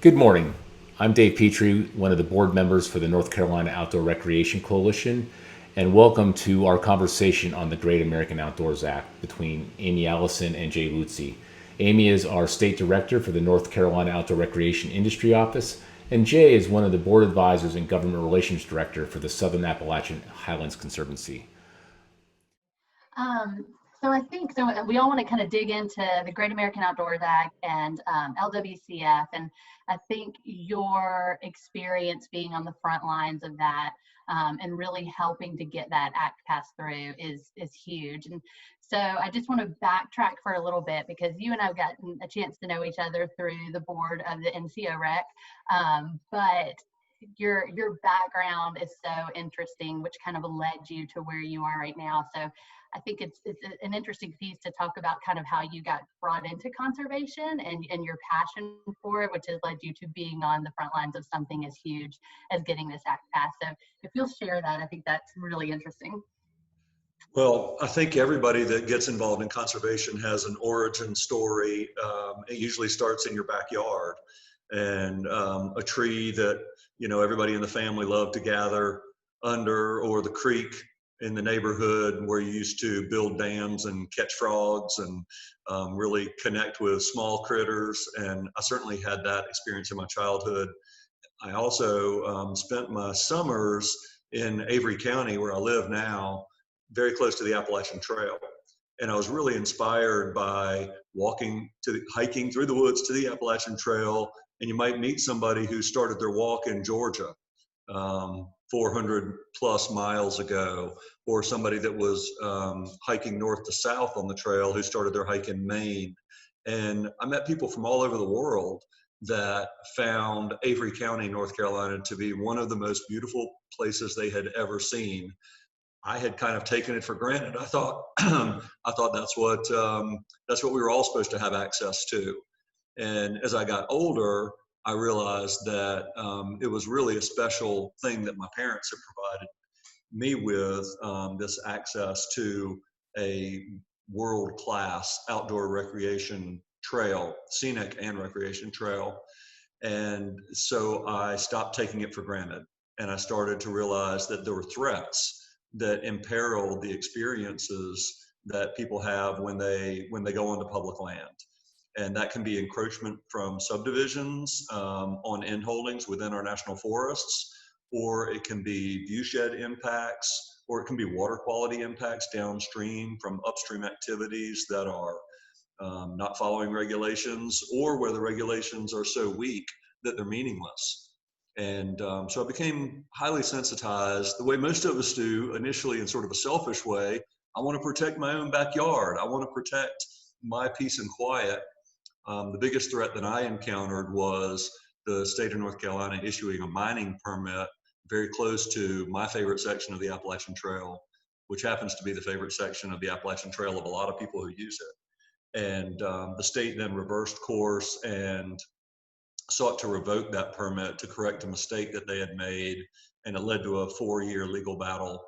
Good morning. I'm Dave Petrie, one of the board members for the North Carolina Outdoor Recreation Coalition, and welcome to our conversation on the Great American Outdoors Act between Amy Allison and Jay Leutze. Amy is our state director for the North Carolina Outdoor Recreation Industry Office, and Jay is one of the board advisors and government relations director for the Southern Appalachian Highlands Conservancy. So I think we all want to kind of dig into the Great American Outdoors Act and LWCF, and I think your experience being on the front lines of that and really helping to get that act passed through is huge. And so I just want to backtrack for a little bit because you and I have gotten a chance to know each other through the board of the NCOREC, but your background is so interesting, which kind of led you to where you are right now. So I think it's an interesting piece to talk about kind of how you got brought into conservation and your passion for it, which has led you to being on the front lines of something as huge as getting this act passed. So if you'll share that, I think that's really interesting. Well, I think everybody that gets involved in conservation has an origin story. It usually starts in your backyard, and a tree that everybody in the family loved to gather under, or the creek in the neighborhood where you used to build dams and catch frogs and really connect with small critters. And I certainly had that experience in my childhood. I also spent my summers in Avery County, where I live now, very close to the Appalachian Trail. And I was really inspired by hiking through the woods to the Appalachian Trail. And you might meet somebody who started their walk in Georgia 400 plus miles ago, or somebody that was hiking north to south on the trail who started their hike in Maine. And I met people from all over the world that found Avery County, North Carolina, to be one of the most beautiful places they had ever seen. I had kind of taken it for granted. I thought that's what we were all supposed to have access to. And as I got older, I realized that it was really a special thing that my parents had provided me with, this access to a world-class outdoor recreation trail, scenic and recreation trail. And so I stopped taking it for granted. And I started to realize that there were threats that imperil the experiences that people have when they go onto public land. And that can be encroachment from subdivisions on end holdings within our national forests, or it can be viewshed impacts, or it can be water quality impacts downstream from upstream activities that are not following regulations, or where the regulations are so weak that they're meaningless. And so I became highly sensitized, the way most of us do initially in sort of a selfish way. I want to protect my own backyard. I want to protect my peace and quiet. The biggest threat that I encountered was the state of North Carolina issuing a mining permit very close to my favorite section of the Appalachian Trail, which happens to be the favorite section of the Appalachian Trail of a lot of people who use it. And the state then reversed course and sought to revoke that permit to correct a mistake that they had made, and it led to a 4-year legal battle.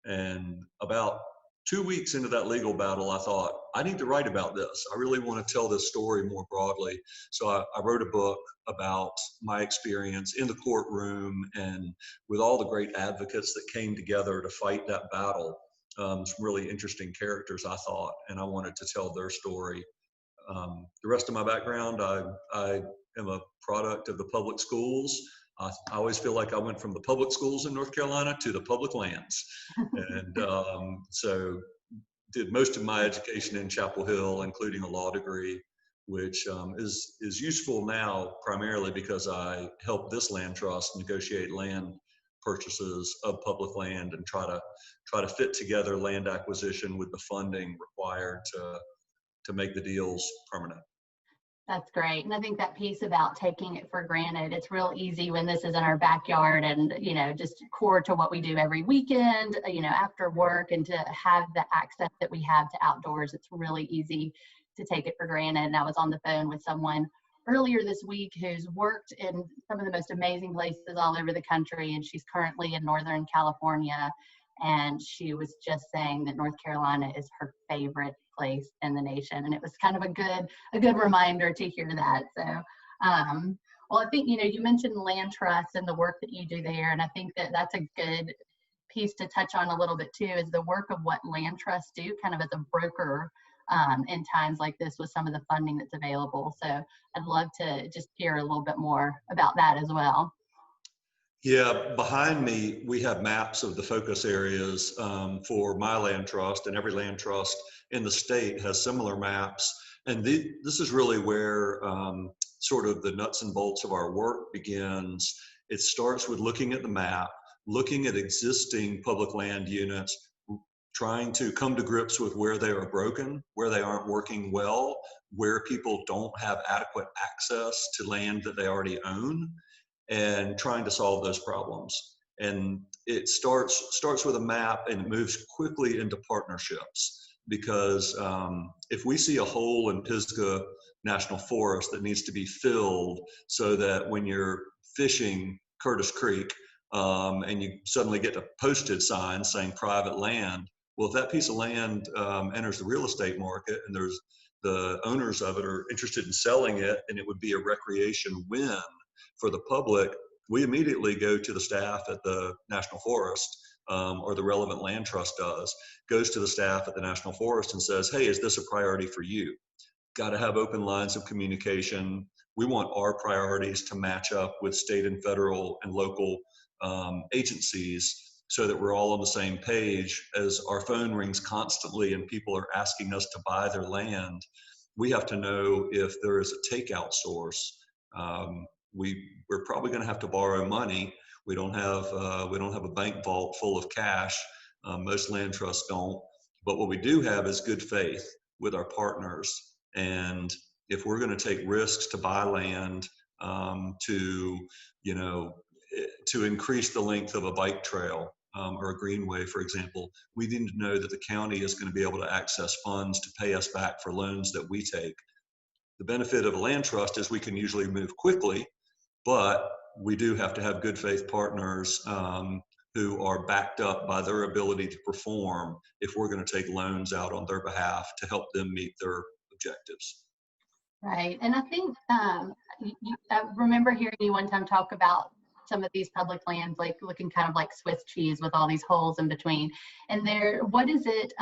And about 2 weeks into that legal battle, I thought, I need to write about this. I really want to tell this story more broadly. So I wrote a book about my experience in the courtroom and with all the great advocates that came together to fight that battle. Some really interesting characters, I thought, and I wanted to tell their story. The rest of my background, I am a product of the public schools. I always feel like I went from the public schools in North Carolina to the public lands. And so did most of my education in Chapel Hill, including a law degree, which is useful now primarily because I help this land trust negotiate land purchases of public land and try to fit together land acquisition with the funding required to make the deals permanent. That's great. And I think that piece about taking it for granted, it's real easy when this is in our backyard and, just core to what we do every weekend, after work, and to have the access that we have to outdoors, it's really easy to take it for granted. And I was on the phone with someone earlier this week who's worked in some of the most amazing places all over the country, and she's currently in Northern California. And she was just saying that North Carolina is her favorite place in the nation. And it was kind of a good reminder to hear that. So Well, I think, you mentioned land trust and the work that you do there. And I think that that's a good piece to touch on a little bit too, is the work of what land trusts do kind of as a broker in times like this with some of the funding that's available. So I'd love to just hear a little bit more about that as well. Yeah, behind me, we have maps of the focus areas for my land trust, and every land trust in the state has similar maps. And this is really where sort of the nuts and bolts of our work begins. It starts with looking at the map, looking at existing public land units, trying to come to grips with where they are broken, where they aren't working well, where people don't have adequate access to land that they already own, and trying to solve those problems. And it starts with a map, and it moves quickly into partnerships, because if we see a hole in Pisgah National Forest that needs to be filled so that when you're fishing Curtis Creek and you suddenly get a posted sign saying private land, well, if that piece of land enters the real estate market and there's the owners of it are interested in selling it, and it would be a recreation win for the public, we immediately go to the staff at the National Forest, or the relevant land trust goes to the staff at the National Forest and says, hey, is this a priority for you? Got to have open lines of communication. We want our priorities to match up with state and federal and local agencies, so that we're all on the same page. As our phone rings constantly and people are asking us to buy their land, we have to know if there is a takeout source. We're probably going to have to borrow money. We don't have a bank vault full of cash. Most land trusts don't. But what we do have is good faith with our partners. And if we're going to take risks to buy land, to increase the length of a bike trail or a greenway, for example, we need to know that the county is going to be able to access funds to pay us back for loans that we take. The benefit of a land trust is we can usually move quickly, but we do have to have good faith partners who are backed up by their ability to perform if we're going to take loans out on their behalf to help them meet their objectives. Right. And I think I remember hearing you one time talk about some of these public lands like looking kind of like Swiss cheese with all these holes in between. And what is it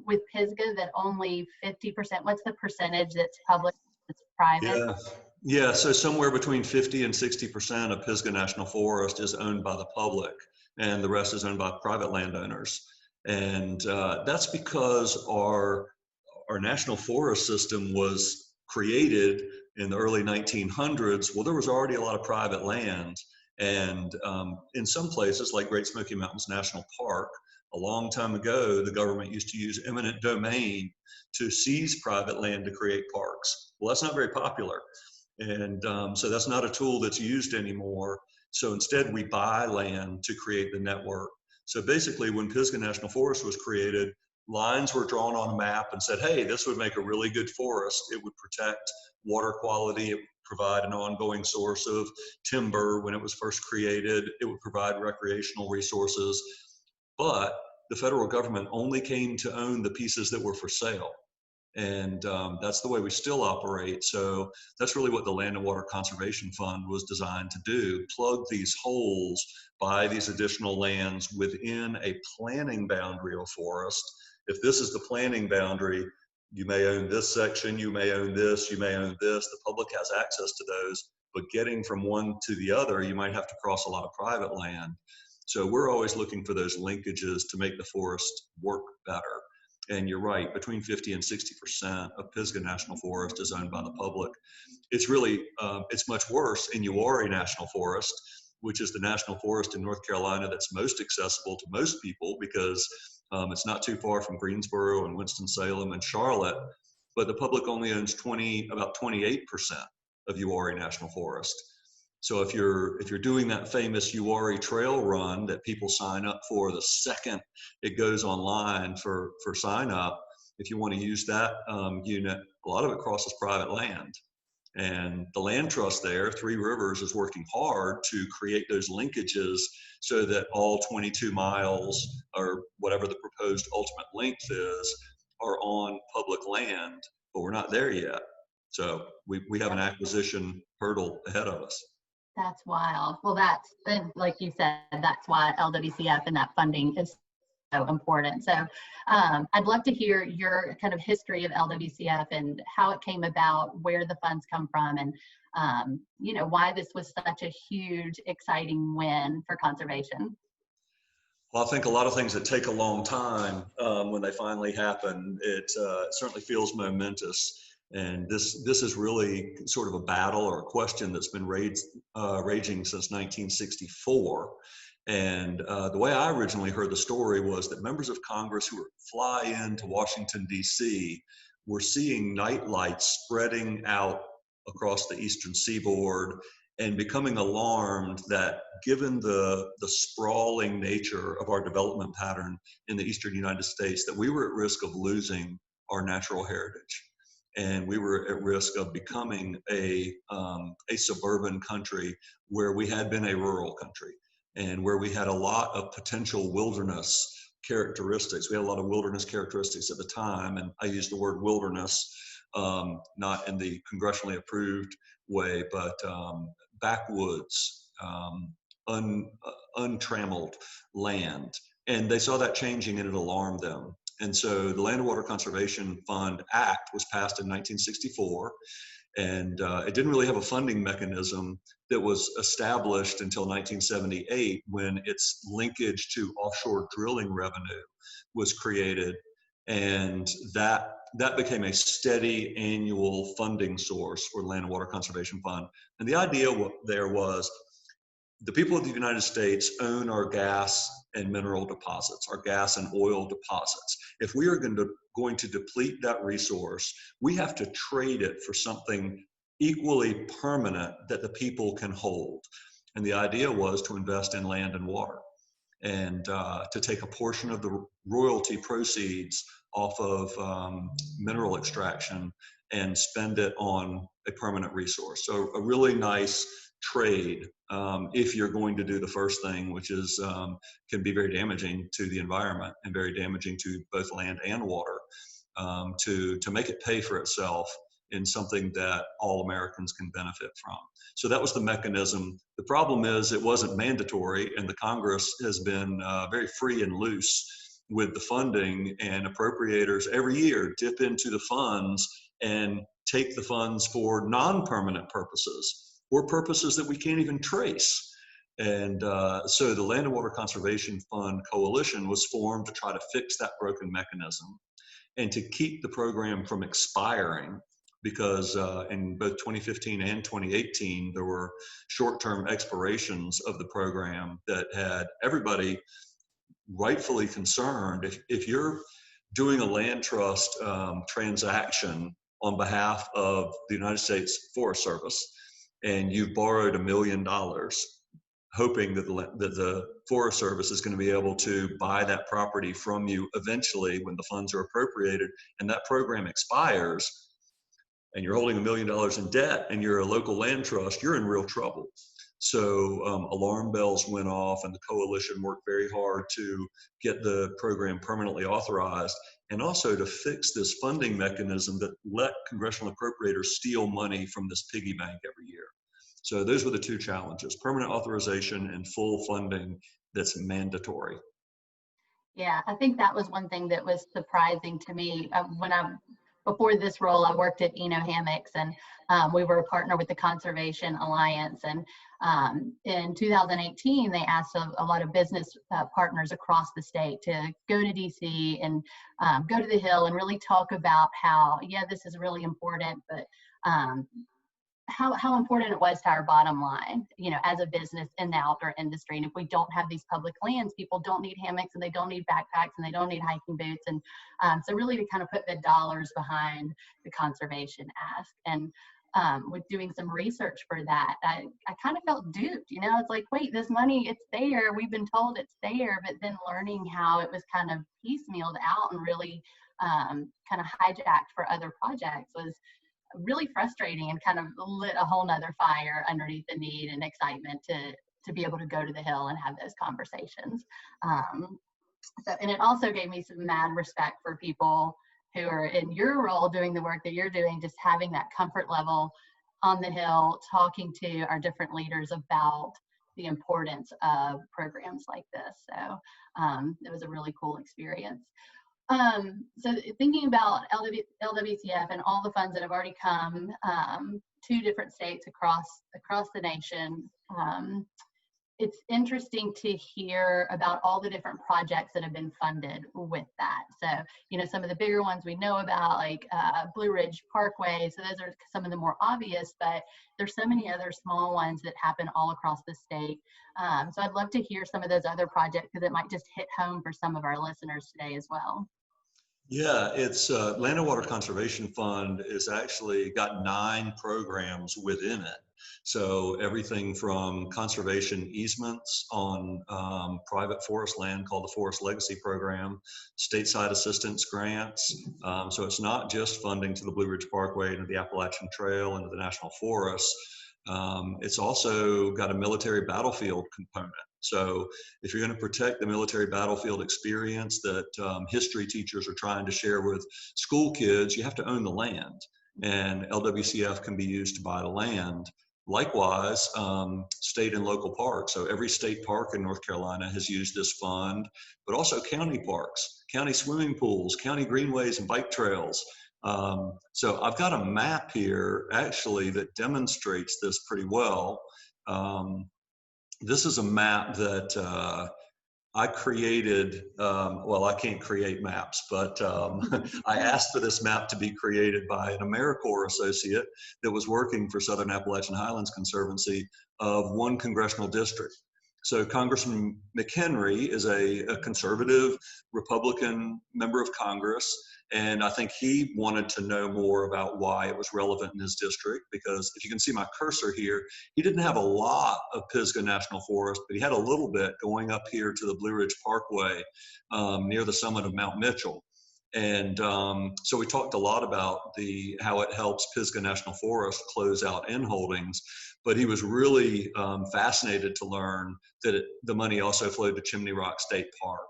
with Pisgah that only 50%, what's the percentage that's public, that's private? Yeah, so somewhere between 50 and 60% of Pisgah National Forest is owned by the public, and the rest is owned by private landowners. And that's because our national forest system was created in the early 1900s. Well, there was already a lot of private land. And in some places, like Great Smoky Mountains National Park, a long time ago, the government used to use eminent domain to seize private land to create parks. Well, that's not very popular. And so that's not a tool that's used anymore. So instead, we buy land to create the network. So basically, when Pisgah National Forest was created, lines were drawn on a map and said, hey, this would make a really good forest. It would protect water quality. It would provide an ongoing source of timber when it was first created. It would provide recreational resources. But the federal government only came to own the pieces that were for sale. And that's the way we still operate. So that's really what the Land and Water Conservation Fund was designed to do, plug these holes, buy these additional lands within a planning boundary of forest. If this is the planning boundary, you may own this section, you may own this, you may own this. The public has access to those, but getting from one to the other, you might have to cross a lot of private land. So we're always looking for those linkages to make the forest work better. And you're right, between 50 and 60% of Pisgah National Forest is owned by the public. It's really, it's much worse in OREC National Forest, which is the national forest in North Carolina that's most accessible to most people, because it's not too far from Greensboro and Winston-Salem and Charlotte, but the public only owns about 28% of OREC National Forest. So if you're doing that famous OREC trail run that people sign up for the second it goes online for sign up, if you want to use that unit, a lot of it crosses private land. And the land trust there, Three Rivers, is working hard to create those linkages so that all 22 miles, or whatever the proposed ultimate length is, are on public land, but we're not there yet. So we have an acquisition hurdle ahead of us. That's wild. Well, and like you said, that's why LWCF and that funding is so important. So I'd love to hear your kind of history of LWCF and how it came about, where the funds come from, and why this was such a huge, exciting win for conservation. Well, I think a lot of things that take a long time, when they finally happen, it certainly feels momentous. And this is really sort of a battle or a question that's been raging since 1964. And the way I originally heard the story was that members of Congress who would fly into Washington, D.C. were seeing night lights spreading out across the eastern seaboard and becoming alarmed that, given the sprawling nature of our development pattern in the eastern United States, that we were at risk of losing our natural heritage. And we were at risk of becoming a suburban country where we had been a rural country, and where we had a lot of potential wilderness characteristics. We had a lot of wilderness characteristics at the time, and I use the word wilderness not in the congressionally approved way, but backwoods, untrammeled land. And they saw that changing, and it alarmed them. And so the Land and Water Conservation Fund Act was passed in 1964, and it didn't really have a funding mechanism that was established until 1978, when its linkage to offshore drilling revenue was created, and that became a steady annual funding source for the Land and Water Conservation Fund. And the idea there was, the people of the United States own our gas and mineral deposits, our gas and oil deposits. If we are going to deplete that resource, we have to trade it for something equally permanent that the people can hold. And the idea was to invest in land and water, and to take a portion of the royalty proceeds off of mineral extraction and spend it on a permanent resource. So a really nice trade, if you're going to do the first thing, which is can be very damaging to the environment and very damaging to both land and water, to make it pay for itself in something that all Americans can benefit from. So that was the mechanism. The problem is it wasn't mandatory, and the Congress has been very free and loose with the funding, and appropriators every year dip into the funds and take the funds for non-permanent purposes, or purposes that we can't even trace. And so the Land and Water Conservation Fund Coalition was formed to try to fix that broken mechanism and to keep the program from expiring, because in both 2015 and 2018, there were short-term expirations of the program that had everybody rightfully concerned. If you're doing a land trust transaction on behalf of the United States Forest Service, and you've borrowed $1 million, hoping that the Forest Service is going to be able to buy that property from you eventually when the funds are appropriated, and that program expires, and you're holding $1 million in debt, and you're a local land trust, you're in real trouble. So alarm bells went off, and the coalition worked very hard to get the program permanently authorized, and also to fix this funding mechanism that let congressional appropriators steal money from this piggy bank every year. So those were the two challenges: permanent authorization and full funding that's mandatory. Yeah, I think that was one thing that was surprising to me. Before this role, I worked at Eno Hammocks, and we were a partner with the Conservation Alliance. And in 2018, they asked a lot of business partners across the state to go to DC and go to the Hill and really talk about how, yeah, this is really important, but how important it was to our bottom line, as a business in the outdoor industry. And if we don't have these public lands, people don't need hammocks, and they don't need backpacks, and they don't need hiking boots. And so really to kind of put the dollars behind the conservation ask. And with doing some research for that, I kind of felt duped. It's like, wait, this money, it's there. We've been told it's there. But then learning how it was kind of piecemealed out and really kind of hijacked for other projects was really frustrating, and kind of lit a whole nother fire underneath the need and excitement to be able to go to the Hill and have those conversations. And it also gave me some mad respect for people who are in your role doing the work that you're doing, just having that comfort level on the Hill, talking to our different leaders about the importance of programs like this. So it was a really cool experience. So thinking about LWCF and all the funds that have already come to different states across the nation, it's interesting to hear about all the different projects that have been funded with that. So, you know, some of the bigger ones we know about, like Blue Ridge Parkway. So those are some of the more obvious, but there's so many other small ones that happen all across the state. So I'd love to hear some of those other projects because it might just hit home for some of our listeners today as well. Yeah, it's Land and Water Conservation Fund is actually got 9 programs within it. So everything from conservation easements on private forest land called the Forest Legacy Program, stateside assistance grants. So it's not just funding to the Blue Ridge Parkway and the Appalachian Trail and to the National Forest. It's also got a military battlefield component. So if you're going to protect the military battlefield experience that history teachers are trying to share with school kids, you have to own the land. And LWCF can be used to buy the land. Likewise, state and local parks. So every state park in North Carolina has used this fund, but also county parks, county swimming pools, county greenways and bike trails. So I've got a map here actually that demonstrates this pretty well. This is a map that I created. Well, I can't create maps, but I asked for this map to be created by an AmeriCorps associate that was working for Southern Appalachian Highlands Conservancy of one congressional district. So Congressman McHenry is a conservative Republican member of Congress. And I think he wanted to know more about why it was relevant in his district, because if you can see my cursor here, he didn't have a lot of Pisgah National Forest, but he had a little bit going up here to the Blue Ridge Parkway near the summit of Mount Mitchell. And so we talked a lot about how it helps Pisgah National Forest close out end holdings, but he was really fascinated to learn that the money also flowed to Chimney Rock State Park.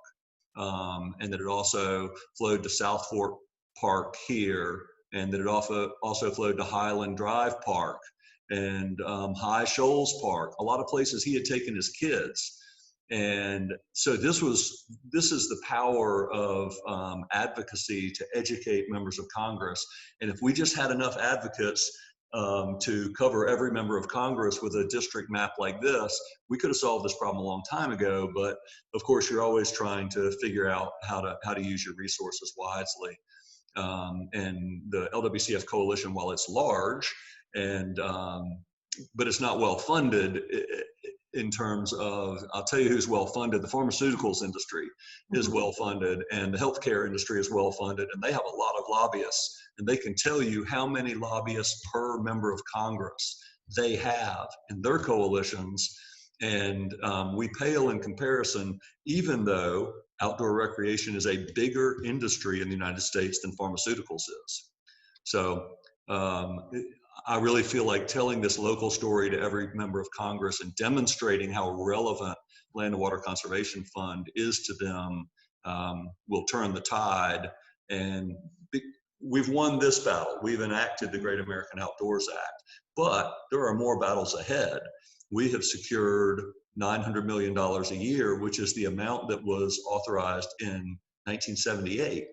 And that it also flowed to South Fork Park here, and that it also flowed to Highland Drive Park and High Shoals Park, a lot of places he had taken his kids. And so this is the power of advocacy to educate members of Congress. And if we just had enough advocates to cover every member of Congress with a district map like this, we could have solved this problem a long time ago. But of course, you're always trying to figure out how to use your resources wisely. And the LWCF coalition, while it's large, but it's not well funded in terms of, I'll tell you who's well funded. The pharmaceuticals industry is well funded, and the healthcare industry is well funded, and they have a lot of lobbyists. And they can tell you how many lobbyists per member of Congress they have in their coalitions. And we pale in comparison, even though outdoor recreation is a bigger industry in the United States than pharmaceuticals is. So I really feel like telling this local story to every member of Congress and demonstrating how relevant Land and Water Conservation Fund is to them will turn the tide. And we've won this battle. We've enacted the Great American Outdoors Act, but there are more battles ahead. We have secured $900 million a year, which is the amount that was authorized in 1978.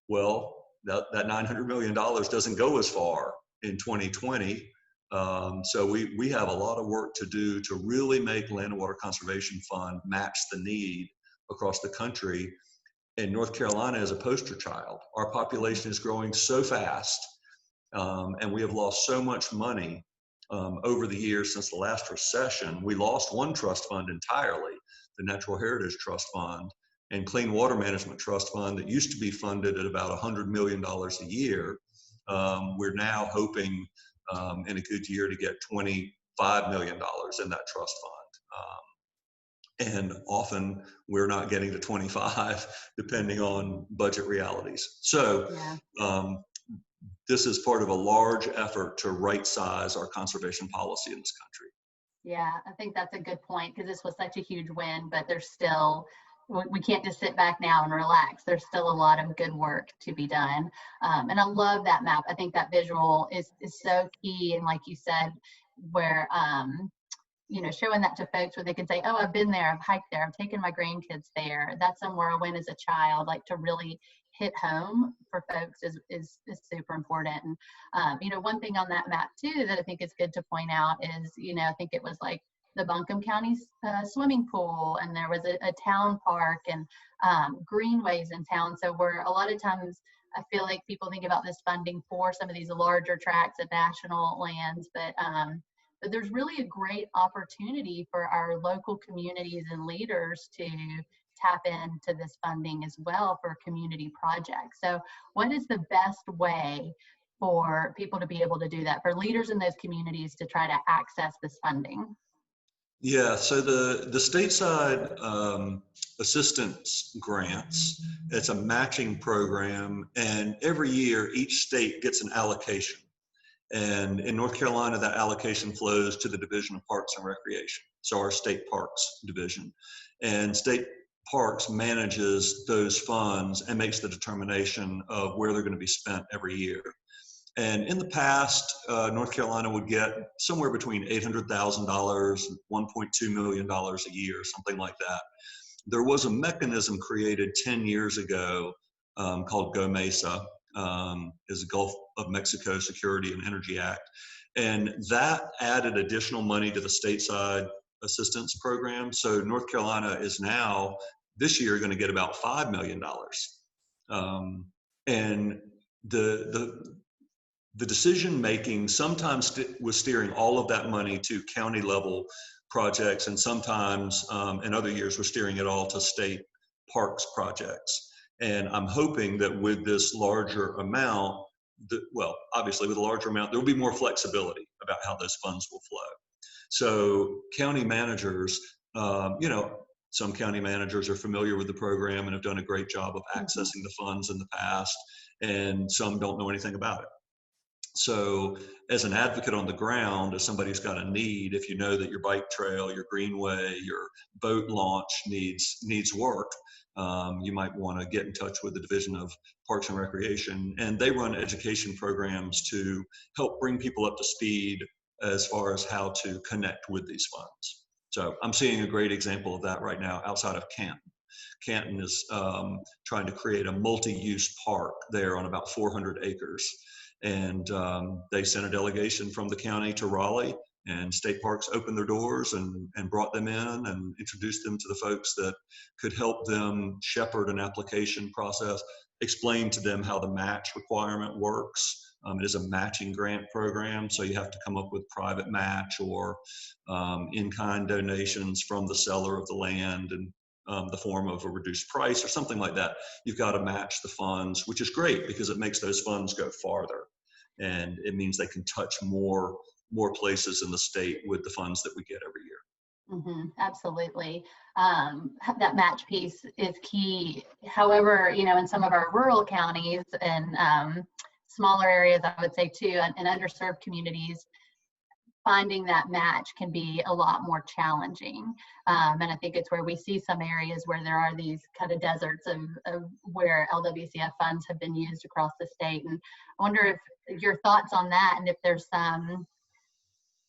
Well, that $900 million doesn't go as far in 2020. So we have a lot of work to do to really make Land and Water Conservation Fund match the need across the country. And North Carolina is a poster child. Our population is growing so fast, and we have lost so much money over the years since the last recession. We lost one trust fund entirely, the Natural Heritage Trust Fund, and Clean Water Management Trust Fund that used to be funded at about $100 million a year. We're now hoping in a good year to get $25 million in that trust fund. And often we're not getting to 25 depending on budget realities. So this is part of a large effort to right size our conservation policy in this country. Yeah, I think that's a good point, because this was such a huge win, but there's still we can't just sit back now and relax. There's still a lot of good work to be done. And I love that map. I think that visual is so key. And like you said, where, you know, showing that to folks where they can say, oh, I've been there, I've hiked there, I've taken my grandkids there. That's somewhere I went as a child, like to really hit home for folks is super important. And, you know, one thing on that map too, that I think is good to point out is, you know, I think it was like the Buncombe County swimming pool, and there was a town park and greenways in town. So where a lot of times I feel like people think about this funding for some of these larger tracts of national lands, but there's really a great opportunity for our local communities and leaders to tap into this funding as well for community projects. So what is the best way for people to be able to do that, for leaders in those communities to try to access this funding? Yeah, so the stateside assistance grants, it's a matching program, and every year each state gets an allocation. And in North Carolina, that allocation flows to the Division of Parks and Recreation, so our State Parks Division. And State Parks manages those funds and makes the determination of where they're going to be spent every year. And in the past, North Carolina would get somewhere between $800,000 and $1.2 million a year, something like that. There was a mechanism created 10 years ago called Go Mesa, is the Gulf of Mexico Security and Energy Act. And that added additional money to the stateside assistance program. So North Carolina is now, this year, going to get about $5 million. And the decision making sometimes was steering all of that money to county level projects, and sometimes in other years we're steering it all to state parks projects. And I'm hoping that with this larger amount, well, obviously with a larger amount, there will be more flexibility about how those funds will flow. So county managers, you know, some county managers are familiar with the program and have done a great job of accessing the funds in the past, and some don't know anything about it. So as an advocate on the ground, as somebody who's got a need, if you know that your bike trail, your greenway, your boat launch needs work, you might want to get in touch with the Division of Parks and Recreation, and they run education programs to help bring people up to speed as far as how to connect with these funds. So I'm seeing a great example of that right now outside of Canton. Canton is trying to create a multi-use park there on about 400 acres. And they sent a delegation from the county to Raleigh, and State Parks opened their doors and brought them in and introduced them to the folks that could help them shepherd an application process, explain to them how the match requirement works. It is a matching grant program, so you have to come up with private match or in-kind donations from the seller of the land and the form of a reduced price or something like that. You've got to match the funds, which is great because it makes those funds go farther. And it means they can touch more places in the state with the funds that we get every year. Absolutely. That match piece is key. However, you know, in some of our rural counties and smaller areas, I would say too, and underserved communities, finding that match can be a lot more challenging. And I think it's where we see some areas where there are these kind of deserts of where LWCF funds have been used across the state. And I wonder if your thoughts on that, and if there's some,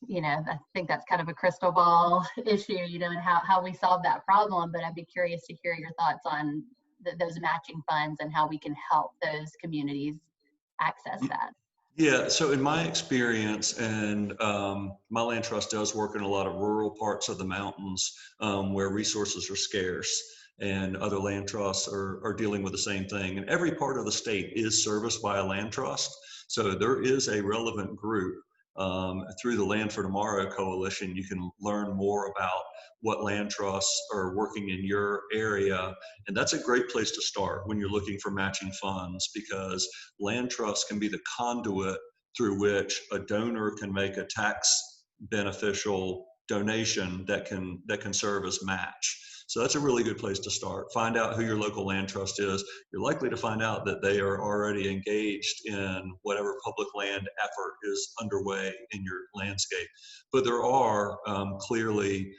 you know, I think that's kind of a crystal ball issue, you know, and how we solve that problem. But I'd be curious to hear your thoughts on those matching funds and how we can help those communities access that. Yeah, so in my experience, and my land trust does work in a lot of rural parts of the mountains where resources are scarce, and other land trusts are dealing with the same thing. And every part of the state is serviced by a land trust. So there is a relevant group through the Land for Tomorrow Coalition. You can learn more about what land trusts are working in your area. And that's a great place to start when you're looking for matching funds, because land trusts can be the conduit through which a donor can make a tax beneficial donation that can serve as match. So that's a really good place to start. Find out who your local land trust is. You're likely to find out that they are already engaged in whatever public land effort is underway in your landscape. But there are clearly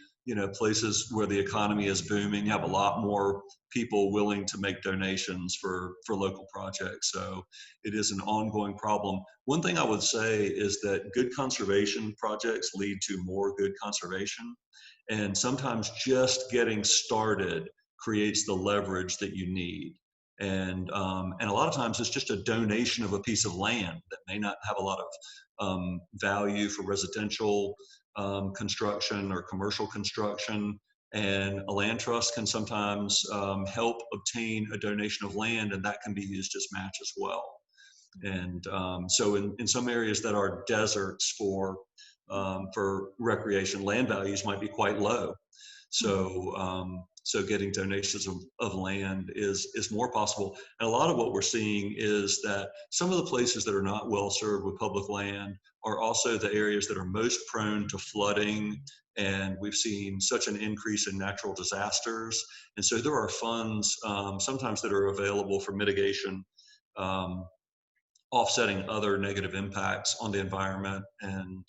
places where the economy is booming, you have a lot more people willing to make donations for local projects. So it is an ongoing problem. One thing I would say is that good conservation projects lead to more good conservation. And sometimes just getting started creates the leverage that you need. And a lot of times it's just a donation of a piece of land that may not have a lot of value for residential construction or commercial construction. And a land trust can sometimes help obtain a donation of land, and that can be used as match as well. And so in some areas that are deserts for recreation, land values might be quite low. So getting donations of land is more possible. And a lot of what we're seeing is that some of the places that are not well served with public land are also the areas that are most prone to flooding. And we've seen such an increase in natural disasters. And so there are funds sometimes that are available for mitigation, offsetting other negative impacts on the environment. And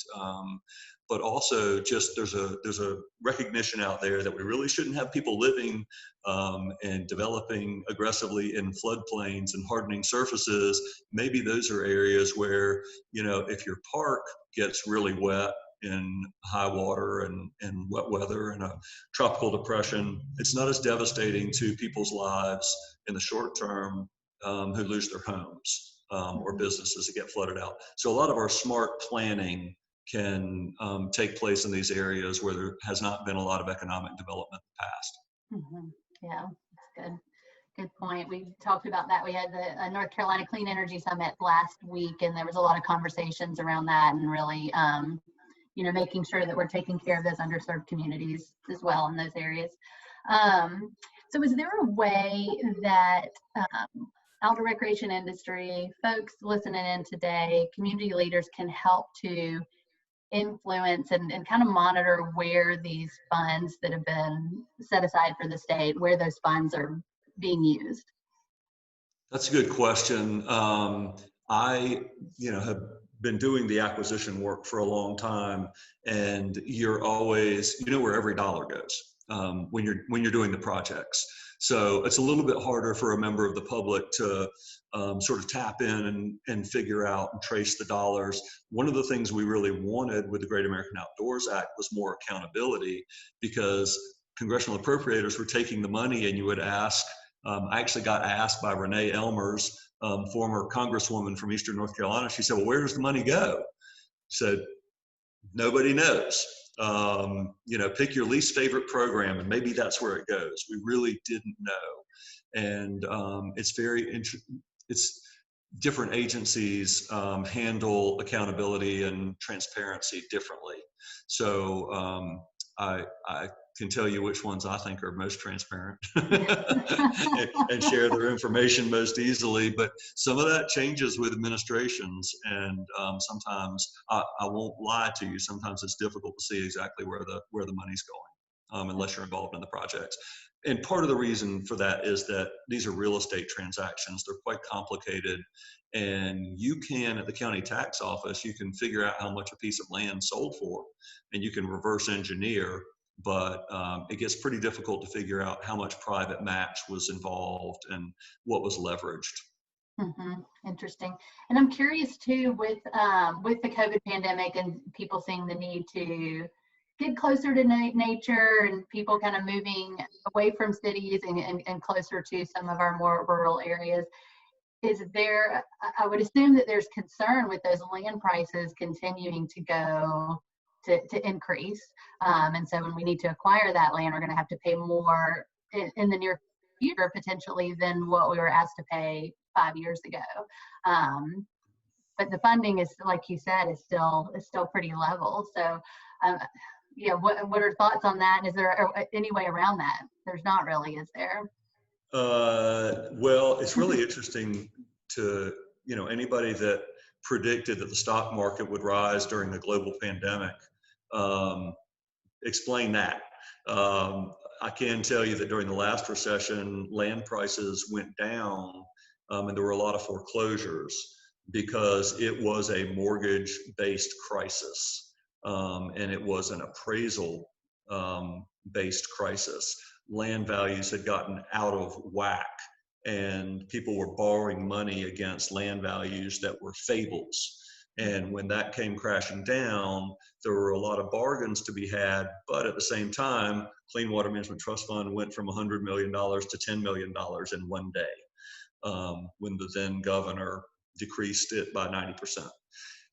but also just there's a recognition out there that we really shouldn't have people living and developing aggressively in floodplains and hardening surfaces. Maybe those are areas where, if your park gets really wet in high water and wet weather and a tropical depression, it's not as devastating to people's lives in the short term who lose their homes or businesses that get flooded out. So a lot of our smart planning can take place in these areas where there has not been a lot of economic development in the past. Mm-hmm. Yeah, that's good. Good point. We talked about that. We had the North Carolina Clean Energy Summit last week, and there was a lot of conversations around that, and really, making sure that we're taking care of those underserved communities as well in those areas. So is there a way that outdoor recreation industry, folks listening in today, community leaders can help to influence and kind of monitor where these funds that have been set aside for the state, where those funds are being used? That's a good question. I, have been doing the acquisition work for a long time, and you're always, where every dollar goes when you're doing the projects. So it's a little bit harder for a member of the public to sort of tap in and figure out and trace the dollars. One of the things we really wanted with the Great American Outdoors Act was more accountability, because congressional appropriators were taking the money, and you would ask, I actually got asked by Renee Elmers, former Congresswoman from Eastern North Carolina. She said, well, where does the money go? She said, nobody knows. Pick your least favorite program, and maybe that's where it goes. We really didn't know. And it's very interesting. It's different agencies handle accountability and transparency differently. So I can tell you which ones I think are most transparent and share their information most easily. But some of that changes with administrations, and sometimes I won't lie to you. Sometimes it's difficult to see exactly where the money's going unless you're involved in the projects. And part of the reason for that is that these are real estate transactions. They're quite complicated, and you can, at the county tax office, you can figure out how much a piece of land sold for, and you can reverse engineer. But it gets pretty difficult to figure out how much private match was involved and what was leveraged. Mm-hmm. Interesting. And I'm curious too, with the COVID pandemic and people seeing the need to get closer to nature and people kind of moving away from cities and closer to some of our more rural areas, I would assume that there's concern with those land prices continuing to go to increase. And so when we need to acquire that land, we're going to have to pay more in the near future, potentially, than what we were asked to pay 5 years ago. But the funding is, like you said, is still pretty level. So, what are thoughts on that? Is there any way around that? There's not really, is there? Well, it's really interesting to, anybody that predicted that the stock market would rise during the global pandemic, explain that. I can tell you that during the last recession, land prices went down, and there were a lot of foreclosures because it was a mortgage-based crisis, and it was an appraisal based crisis. Land values had gotten out of whack, and people were borrowing money against land values that were fables. And when that came crashing down, there were a lot of bargains to be had, but at the same time, Clean Water Management Trust Fund went from $100 million to $10 million in one day, when the then governor decreased it by 90%.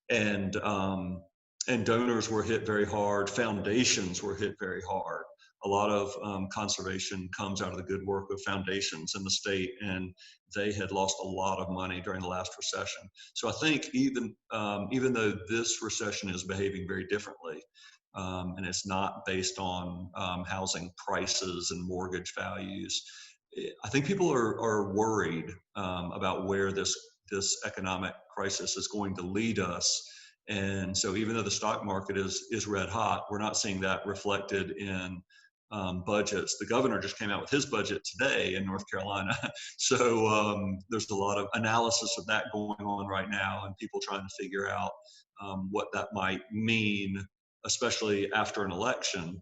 And donors were hit very hard. Foundations were hit very hard. A lot of conservation comes out of the good work of foundations in the state, and they had lost a lot of money during the last recession. So I think even though this recession is behaving very differently, and it's not based on housing prices and mortgage values, I think people are worried about where this economic crisis is going to lead us. And so even though the stock market is red hot, we're not seeing that reflected in budgets. The governor just came out with his budget today in North Carolina. So there's a lot of analysis of that going on right now, and people trying to figure out what that might mean, especially after an election.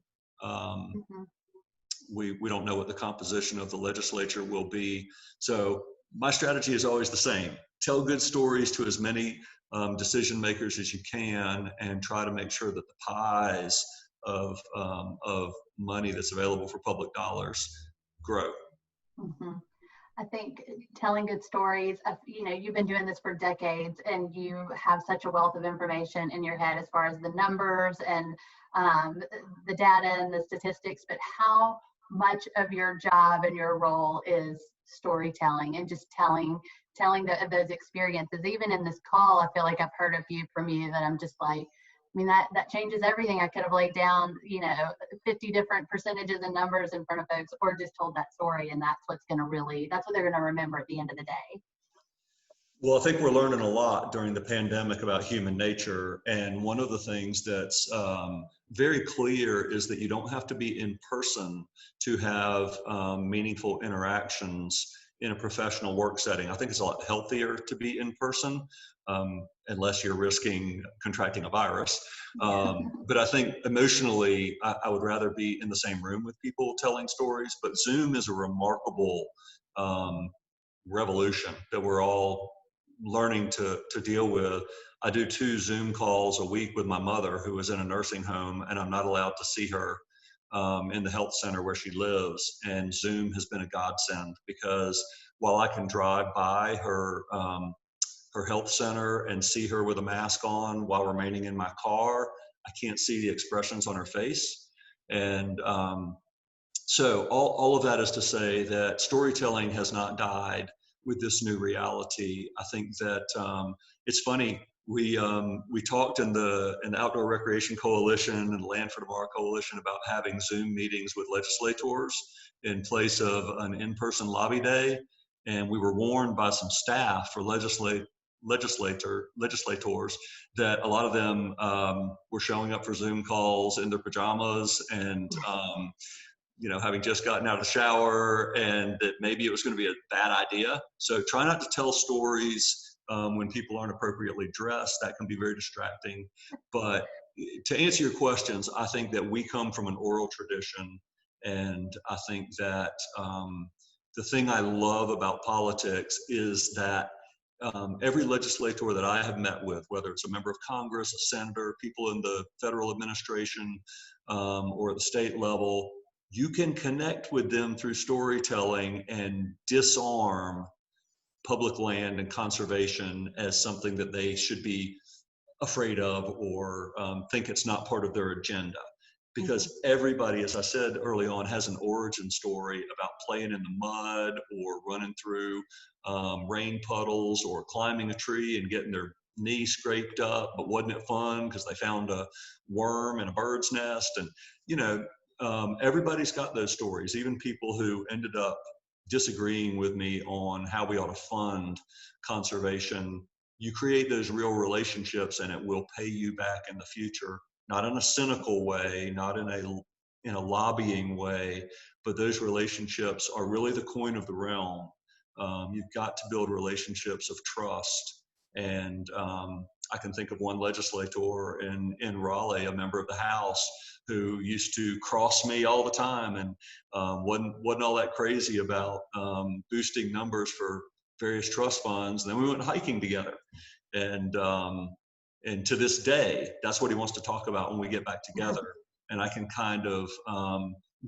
We don't know what the composition of the legislature will be. So my strategy is always the same. Tell good stories to as many decision makers as you can, and try to make sure that the pies of money that's available for public dollars grow. I think telling good stories, you've been doing this for decades, and you have such a wealth of information in your head as far as the numbers and the data and the statistics, but how much of your job and your role is storytelling and just telling those experiences. Even in this call, I feel like I've heard a few from you that I'm just like, that changes everything. I could have laid down, 50 different percentages and numbers in front of folks, or just told that story, and that's what they're going to remember at the end of the day. Well, I think we're learning a lot during the pandemic about human nature. And one of the things that's very clear is that you don't have to be in person to have meaningful interactions in a professional work setting. I think it's a lot healthier to be in person, unless you're risking contracting a virus. But I think emotionally, I would rather be in the same room with people telling stories. But Zoom is a remarkable revolution that we're all learning to deal with. I do 2 Zoom calls a week with my mother, who is in a nursing home, and I'm not allowed to see her in the health center where she lives. And Zoom has been a godsend, because while I can drive by her health center and see her with a mask on while remaining in my car, I can't see the expressions on her face. And so all of that is to say that storytelling has not died with this new reality. I think that it's funny. We talked in the Outdoor Recreation Coalition and the Land for Tomorrow Coalition about having Zoom meetings with legislators in place of an in-person lobby day, and we were warned by some staff for legislators that a lot of them were showing up for Zoom calls in their pajamas and having just gotten out of the shower, and that maybe it was going to be a bad idea. So try not to tell stories when people aren't appropriately dressed. That can be very distracting. But to answer your questions, I think that we come from an oral tradition, and I think that the thing I love about politics is that every legislator that I have met with, whether it's a member of Congress, a senator, people in the federal administration, or at the state level, you can connect with them through storytelling and disarm public land and conservation as something that they should be afraid of, or think it's not part of their agenda. Because everybody, as I said early on, has an origin story about playing in the mud or running through rain puddles or climbing a tree and getting their knee scraped up, but wasn't it fun because they found a worm in a bird's nest? And everybody's got those stories, even people who ended up disagreeing with me on how we ought to fund conservation. You create those real relationships, and it will pay you back in the future, not in a cynical way, not in a lobbying way, but those relationships are really the coin of the realm. You've got to build relationships of trust. And I can think of one legislator in Raleigh, a member of the House, who used to cross me all the time and wasn't all that crazy about boosting numbers for various trust funds. And then we went hiking together, and to this day, that's what he wants to talk about when we get back together. And I can kind of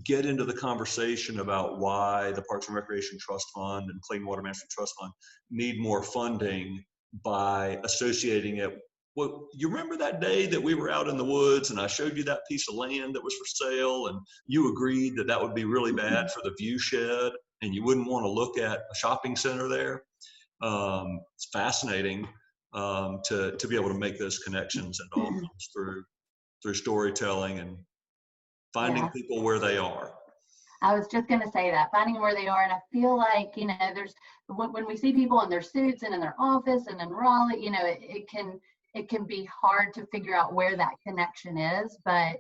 get into the conversation about why the Parks and Recreation Trust Fund and Clean Water Management Trust Fund need more funding by associating it. Well, you remember that day that we were out in the woods and I showed you that piece of land that was for sale, and you agreed that that would be really bad for the view shed and you wouldn't want to look at a shopping center there. It's fascinating to be able to make those connections, and all comes through storytelling and finding people where they are. I was just going to say that, finding where they are. And I feel like, there's, when we see people in their suits and in their office and in Raleigh, it can be hard to figure out where that connection is. But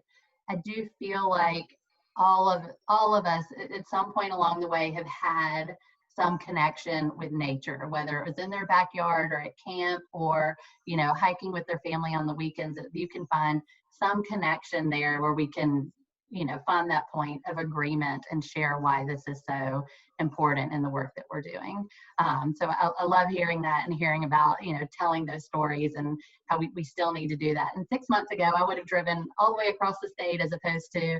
I do feel like all of us at some point along the way have had some connection with nature, whether it was in their backyard or at camp or, hiking with their family on the weekends. You can find some connection there where we can, find that point of agreement and share why this is so important in the work that we're doing. So I love hearing that and hearing about, telling those stories and how we still need to do that. And 6 months ago, I would have driven all the way across the state as opposed to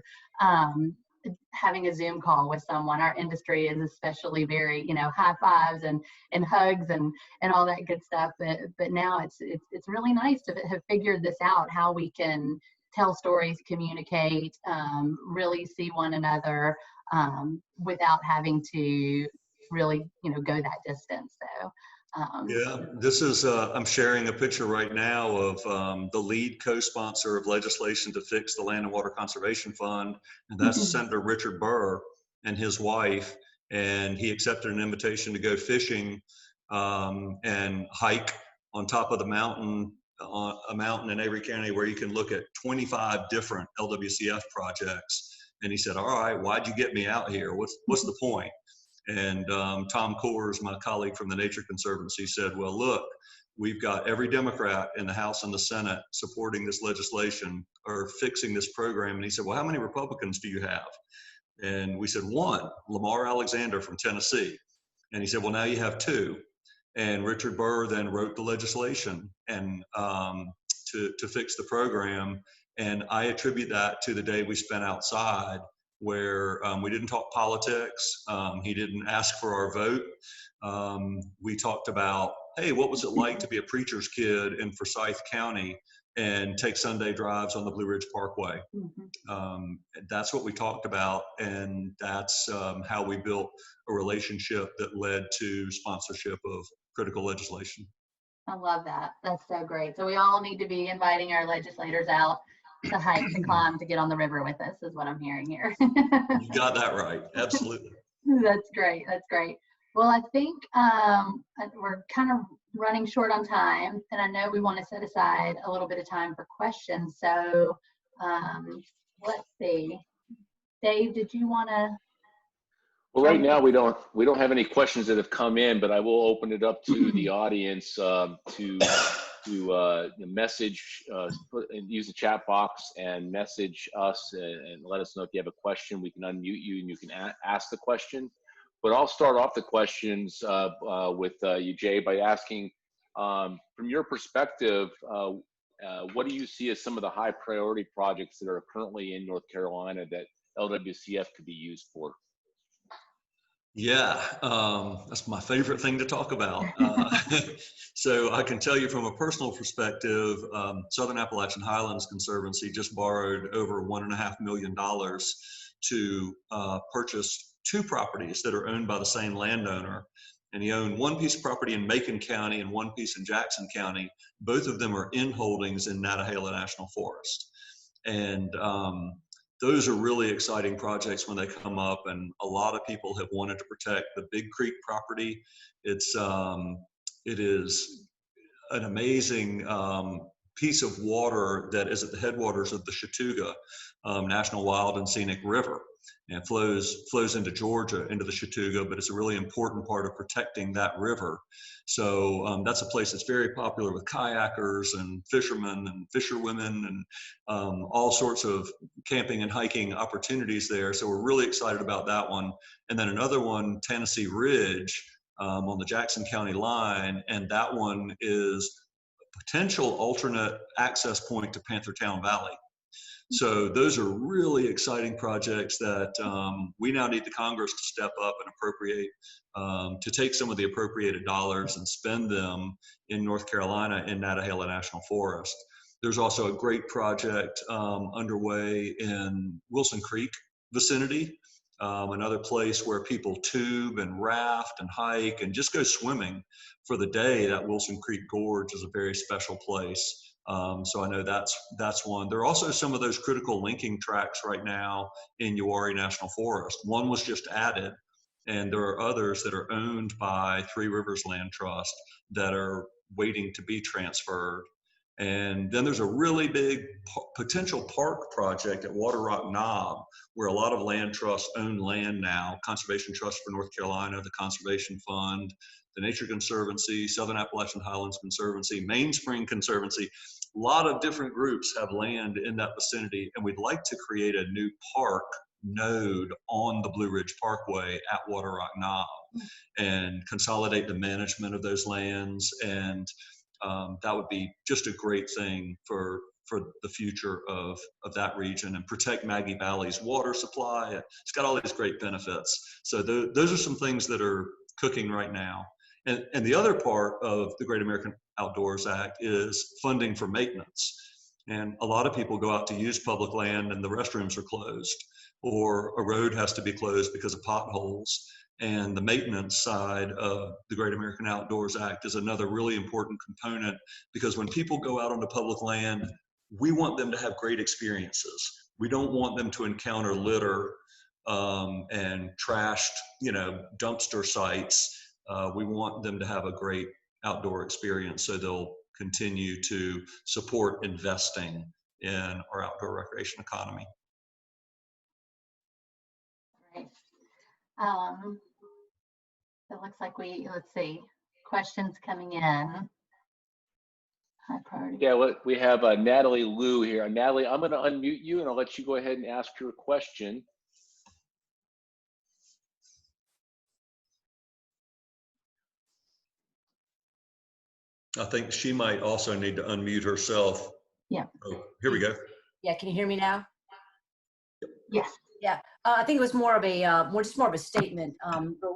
having a Zoom call with someone. Our industry is especially very, high fives and hugs and all that good stuff. But now it's really nice to have figured this out, how we can tell stories, communicate, really see one another without having to really, go that distance. So, yeah, this is, I'm sharing a picture right now of the lead co-sponsor of legislation to fix the Land and Water Conservation Fund, and that's Senator Richard Burr and his wife. And he accepted an invitation to go fishing and hike on top of the mountain, a mountain in Avery County where you can look at 25 different LWCF projects. And he said, "All right, why'd you get me out here? What's the point?" And Tom Coors, my colleague from the Nature Conservancy, said, "Well, look, we've got every Democrat in the House and the Senate supporting this legislation or fixing this program." And he said, "Well, how many Republicans do you have?" And we said, "One, Lamar Alexander from Tennessee." And he said, "Well, now you have two." And Richard Burr then wrote the legislation and to fix the program. And I attribute that to the day we spent outside, where we didn't talk politics. He didn't ask for our vote. We talked about, hey, what was it like to be a preacher's kid in Forsyth County and take Sunday drives on the Blue Ridge Parkway? That's what we talked about, and that's how we built a relationship that led to sponsorship of critical legislation. I love that. That's so great. So we all need to be inviting our legislators out to hike, to climb, to get on the river with us, is what I'm hearing here. You got that right. Absolutely. That's great. That's great. Well, I think we're kind of running short on time, and I know we want to set aside a little bit of time for questions. So let's see. Dave, did you want to? Well, right now we don't have any questions that have come in, but I will open it up to the audience to message, use the chat box and message us and let us know if you have a question. We can unmute you and you can ask the question. But I'll start off the questions with you, Jay, by asking, from your perspective, what do you see as some of the high priority projects that are currently in North Carolina that LWCF could be used for? Yeah, that's my favorite thing to talk about. So I can tell you from a personal perspective, Southern Appalachian Highlands Conservancy just borrowed over $1.5 million to purchase 2 properties that are owned by the same landowner. And he owned one piece of property in Macon County and one piece in Jackson County. Both of them are in holdings in Nantahala National Forest. And those are really exciting projects when they come up, and a lot of people have wanted to protect the Big Creek property. It is an amazing piece of water that is at the headwaters of the Chattooga National Wild and Scenic River. and flows into Georgia, into the Chattooga, but it's a really important part of protecting that river. So that's a place that's very popular with kayakers and fishermen and fisherwomen and all sorts of camping and hiking opportunities there. So we're really excited about that one. And then another one, Tennessee Ridge, on the Jackson County line, and that one is a potential alternate access point to Panthertown Valley. So those are really exciting projects that we now need the Congress to step up and appropriate, to take some of the appropriated dollars and spend them in North Carolina in Nantahala National Forest. There's also a great project underway in Wilson Creek vicinity, another place where people tube and raft and hike and just go swimming for the day. That Wilson Creek Gorge is a very special place. So I know that's one. There are also some of those critical linking tracks right now in Uwharrie National Forest. One was just added, and there are others that are owned by Three Rivers Land Trust that are waiting to be transferred. And then there's a really big potential park project at Water Rock Knob, where a lot of land trusts own land now. Conservation Trust for North Carolina, the Conservation Fund, the Nature Conservancy, Southern Appalachian Highlands Conservancy, Mainspring Conservancy. A lot of different groups have land in that vicinity, and we'd like to create a new park node on the Blue Ridge Parkway at Water Rock Knob and consolidate the management of those lands. And that would be just a great thing for the future of that region, and protect Maggie Valley's water supply. It's got all these great benefits. So those are some things that are cooking right now. And the other part of the Great American Outdoors Act is funding for maintenance. And a lot of people go out to use public land and the restrooms are closed, or a road has to be closed because of potholes. And the maintenance side of the Great American Outdoors Act is another really important component, because when people go out onto public land, we want them to have great experiences. We don't want them to encounter litter and trashed, dumpster sites. We want them to have a great outdoor experience, so they'll continue to support investing in our outdoor recreation economy. Great. It looks like let's see, questions coming in. High priority. Yeah, we have Natalie Liu here. Natalie, I'm going to unmute you and I'll let you go ahead and ask your question. I think she might also need to unmute herself. Yeah. Oh, here we go. Yeah, can you hear me now? Yes. Yeah, I think it was more of a statement. But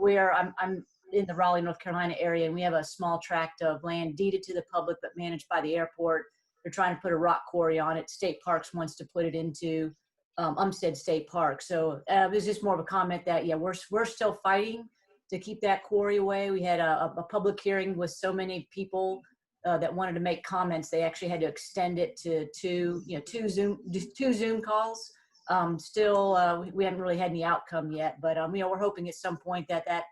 I'm in the Raleigh, North Carolina area, and we have a small tract of land deeded to the public but managed by the airport. They're trying to put a rock quarry on it. State Parks wants to put it into Umstead State Park. So it was just more of a comment that, yeah, we're still fighting to keep that quarry away. We had a public hearing with so many people that wanted to make comments. They actually had to extend it to two Zoom calls. Still, we haven't really had any outcome yet, but we're hoping at some point that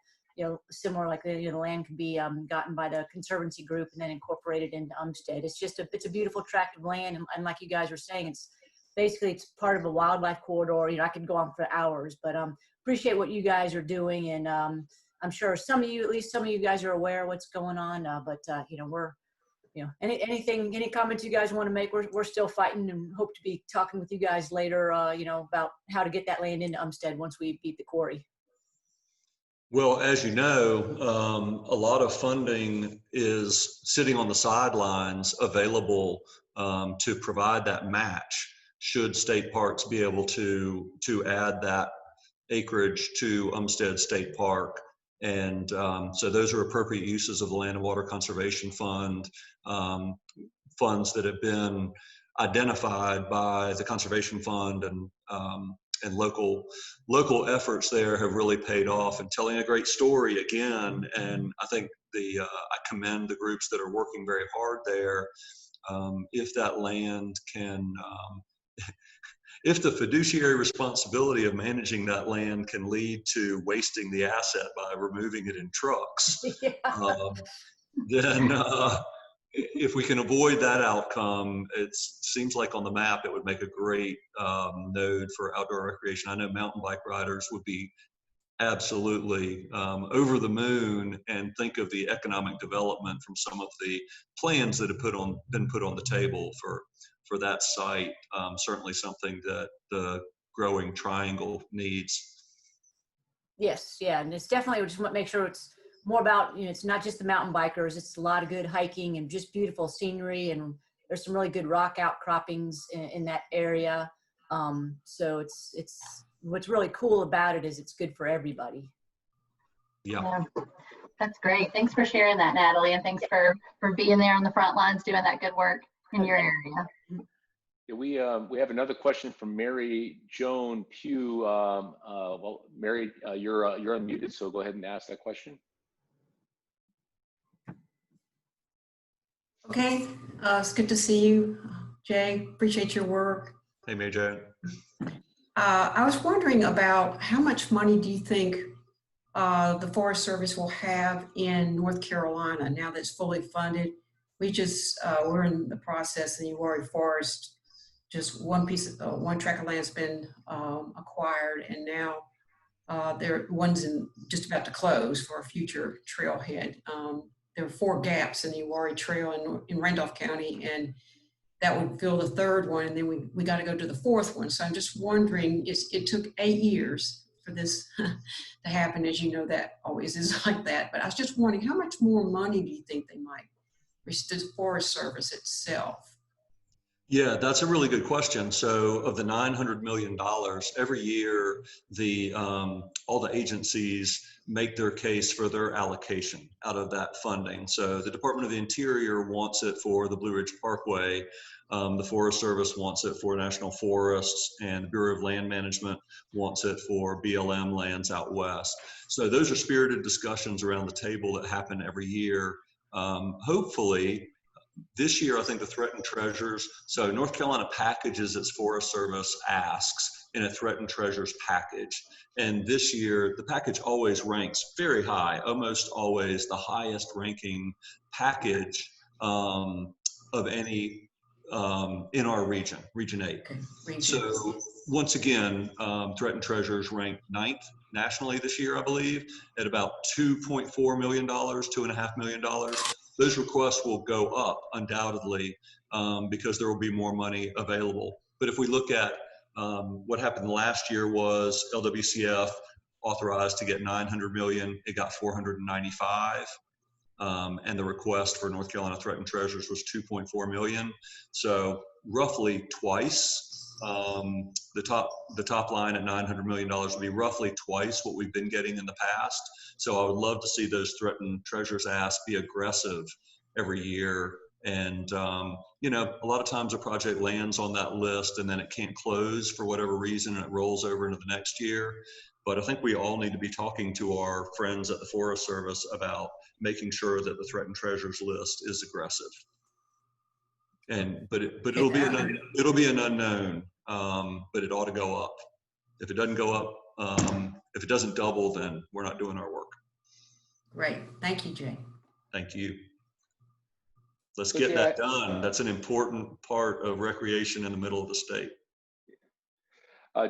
similar like the land can be gotten by the Conservancy group and then incorporated into Umstead. It's a beautiful tract of land, and like you guys were saying, it's part of a wildlife corridor. I could go on for hours, but appreciate what you guys are doing, and I'm sure at least some of you guys are aware of what's going on. But we're any comments you guys want to make, we're still fighting, and hope to be talking with you guys later, about how to get that land into Umstead once we beat the quarry. Well, as you know, a lot of funding is sitting on the sidelines available to provide that match should state parks be able to add that acreage to Umstead State Park. And so those are appropriate uses of the Land and Water Conservation Fund, funds that have been identified by the Conservation Fund, and local efforts there have really paid off and telling a great story again. And I think I commend the groups that are working very hard there. If that land can, if the fiduciary responsibility of managing that land can lead to wasting the asset by removing it in trucks, Yeah. if we can avoid that outcome, it seems like on the map it would make a great node for outdoor recreation. I know mountain bike riders would be absolutely over the moon and think of the economic development from some of the plans that have been put on the table for that site. Certainly something that the growing triangle needs. Yes, yeah, and it's definitely, we just want to make sure it's more about, it's not just the mountain bikers, it's a lot of good hiking and just beautiful scenery, and there's some really good rock outcroppings in that area. So it's what's really cool about it is it's good for everybody. Yeah. That's great. Thanks for sharing that, Natalie, and thanks for being there on the front lines doing that good work in your area. Yeah, we have another question from Mary Joan Pugh. Well, Mary, you're unmuted, so go ahead and ask that question. Okay, it's good to see you, Jay. Appreciate your work. Hey, Mary Jo. I was wondering about how much money do you think the Forest Service will have in North Carolina now that's fully funded? We just, we're in the process in the Uwharrie Forest. Just one tract of land has been acquired, and now one's just about to close for a future trailhead. There are 4 gaps in the Uwharrie Trail in Randolph County, and that would fill the 3rd one, and then we got to go to the 4th one. So I'm just wondering, it took 8 years for this to happen. As you know, that always is like that. But I was just wondering, how much more money do you think they might reach the Forest Service itself? Yeah, that's a really good question. So of the $900 million, every year, all the agencies make their case for their allocation out of that funding. So the Department of the Interior wants it for the Blue Ridge Parkway. The Forest Service wants it for national forests, and the Bureau of Land Management wants it for BLM lands out west. So those are spirited discussions around the table that happen every year. Hopefully, this year, I think the threatened treasures, so North Carolina packages its Forest Service asks in a threatened treasures package. And this year, the package always ranks very high, almost always the highest ranking package of any in our region, Region 8. Okay. So once again, threatened treasures ranked 9th nationally this year, I believe, at about $2.4 million, $2.5 million. Those requests will go up undoubtedly because there will be more money available. But if we look at what happened last year, was LWCF authorized to get $900 million, it got $495. And the request for North Carolina threatened treasures was $2.4 million. So roughly twice. The top line at $900 million would be roughly twice what we've been getting in the past. So I would love to see those threatened treasures asks be aggressive every year. And, you know, a lot of times a project lands on that list and then it can't close for whatever reason, and it rolls over into the next year. But I think we all need to be talking to our friends at the Forest Service about making sure that the threatened treasures list is aggressive. But it'll be an unknown, but it ought to go up. If it doesn't go up, if it doesn't double, then we're not doing our work. Great. Thank you, Jay. Thank you. Let's get that done. That's an important part of recreation in the middle of the state.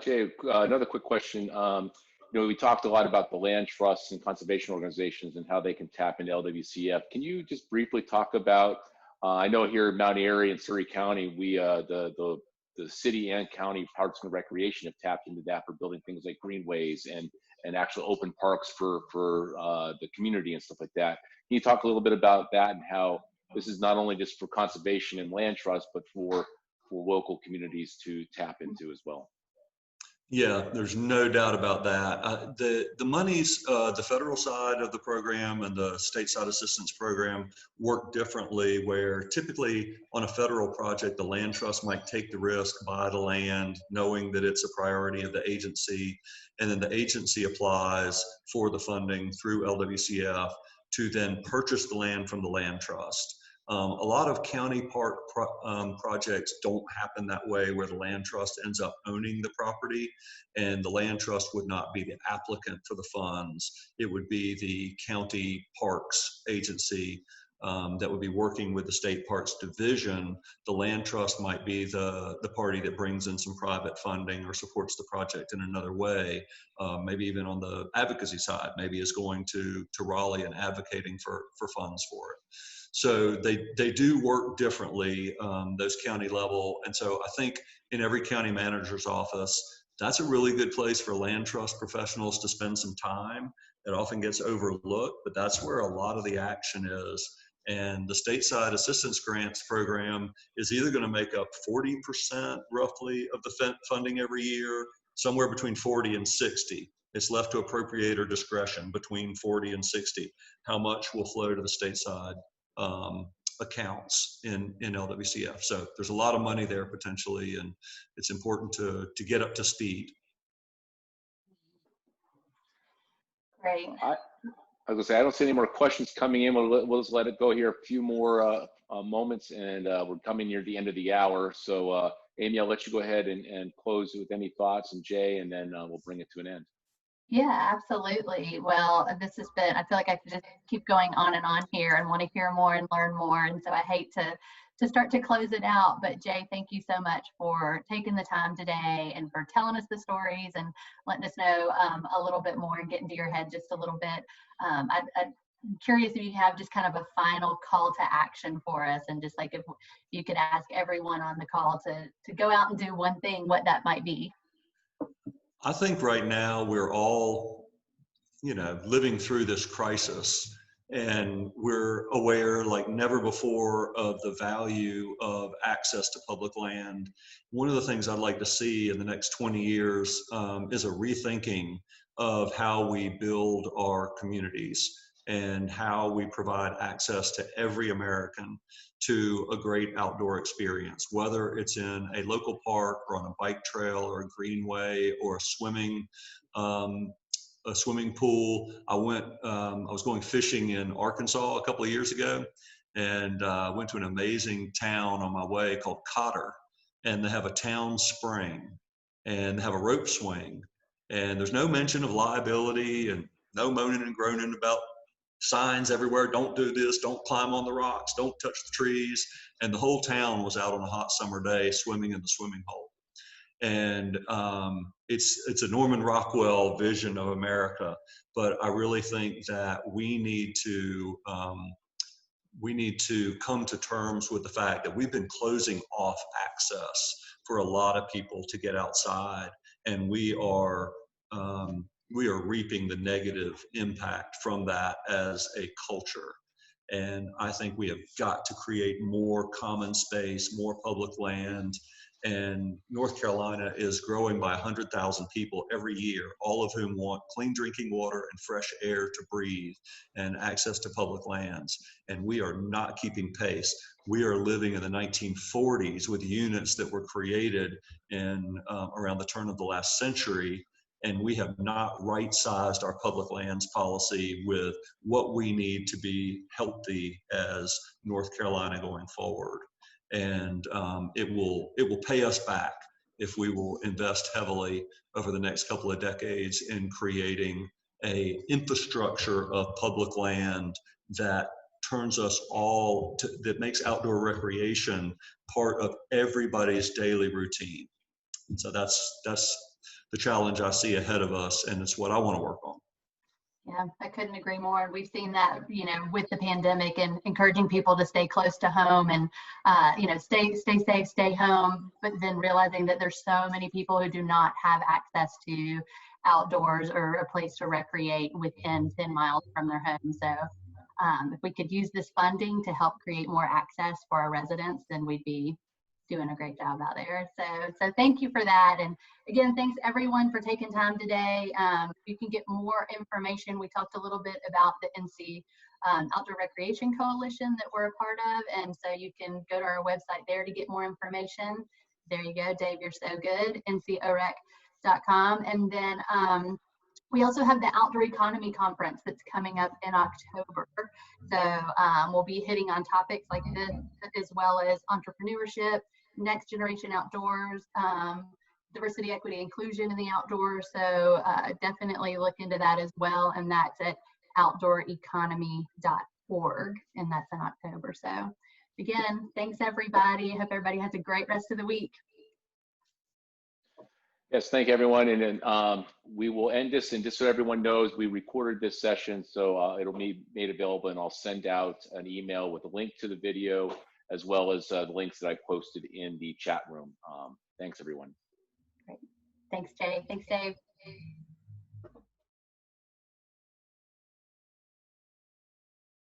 Jay, another quick question. You know, we talked a lot about the land trusts and conservation organizations and how they can tap into LWCF. Can you just briefly talk about, I know here in Mount Airy and Surrey County, we, the city and county parks and recreation have tapped into that for building things like greenways and actual open parks for the community and stuff like that. Can you talk a little bit about that and how this is not only just for conservation and land trust, but for local communities to tap into as well? Yeah, there's no doubt about that. The monies, the federal side of the program and the stateside assistance program work differently, where typically on a federal project, the land trust might take the risk, buy the land, knowing that it's a priority of the agency, and then the agency applies for the funding through LWCF to then purchase the land from the land trust. A lot of county park projects don't happen that way, where the land trust ends up owning the property, and the land trust would not be the applicant for the funds. It would be the county parks agency that would be working with the State Parks Division. The land trust might be the party that brings in some private funding or supports the project in another way. Maybe even on the advocacy side, maybe is going to Raleigh and advocating for funds for it. So they do work differently, those county level. And so I think in every county manager's office, that's a really good place for land trust professionals to spend some time. It often gets overlooked, but that's where a lot of the action is. And the stateside assistance grants program is either going to make up 40% roughly of the funding every year, somewhere between 40 and 60. It's left to appropriator discretion between 40 and 60, how much will flow to the stateside accounts in LWCF. So there's a lot of money there potentially, and it's important to get up to speed. Great. I was gonna say, I don't see any more questions coming in. We'll just let it go here a few more moments, and we're coming near the end of the hour. So Amy, I'll let you go ahead and close with any thoughts, and Jay, and then we'll bring it to an end. Yeah, absolutely. Well, this has been, I feel like I could just keep going on and on here and want to hear more and learn more. And so I hate to start to close it out, but Jay, thank you so much for taking the time today and for telling us the stories and letting us know a little bit more and get into your head just a little bit. I'm curious if you have just kind of a final call to action for us, and just like if you could ask everyone on the call to go out and do one thing, what that might be. I think right now we're all, living through this crisis, and we're aware like never before of the value of access to public land. One of the things I'd like to see in the next 20 years is a rethinking of how we build our communities and how we provide access to every American to a great outdoor experience, whether it's in a local park or on a bike trail or a greenway or a swimming pool. I was going fishing in Arkansas a couple of years ago, and went to an amazing town on my way called Cotter, and they have a town spring and they have a rope swing, and there's no mention of liability and no moaning and groaning about signs everywhere. Don't do this, don't climb on the rocks, don't touch the trees. And the whole town was out on a hot summer day swimming in the swimming hole. And it's a Norman Rockwell vision of America, but I really think that we need to come to terms with the fact that we've been closing off access for a lot of people to get outside, and we are reaping the negative impact from that as a culture. And I think we have got to create more common space, more public land. And North Carolina is growing by 100,000 people every year, all of whom want clean drinking water and fresh air to breathe and access to public lands. And we are not keeping pace. We are living in the 1940s with units that were created in around the turn of the last century. And we have not right-sized our public lands policy with what we need to be healthy as North Carolina going forward. And it will pay us back if we will invest heavily over the next couple of decades in creating a infrastructure of public land that turns us all to, that makes outdoor recreation part of everybody's daily routine. And so that's the challenge I see ahead of us, and it's what I want to work on. Yeah, I couldn't agree more. We've seen that, with the pandemic and encouraging people to stay close to home and, stay safe, stay home, but then realizing that there's so many people who do not have access to outdoors or a place to recreate within 10 miles from their home. So if we could use this funding to help create more access for our residents, then we'd be doing a great job out there. So thank you for that. And again, thanks everyone for taking time today. You can get more information. We talked a little bit about the NC Outdoor Recreation Coalition that we're a part of. And so you can go to our website there to get more information. There you go, Dave, you're so good, ncorec.com. And then we also have the Outdoor Economy Conference that's coming up in October. So we'll be hitting on topics like this, as well as entrepreneurship, next generation outdoors, diversity, equity, inclusion in the outdoors. So definitely look into that as well. And that's at outdooreconomy.org. and that's in October. So again, thanks everybody. Hope everybody has a great rest of the week. Yes, thank you, everyone. And then we will end this, and just so everyone knows, we recorded this session, so it'll be made available, and I'll send out an email with a link to the video, as well as the links that I posted in the chat room. Thanks, everyone. Great. Thanks, Jay. Thanks, Dave.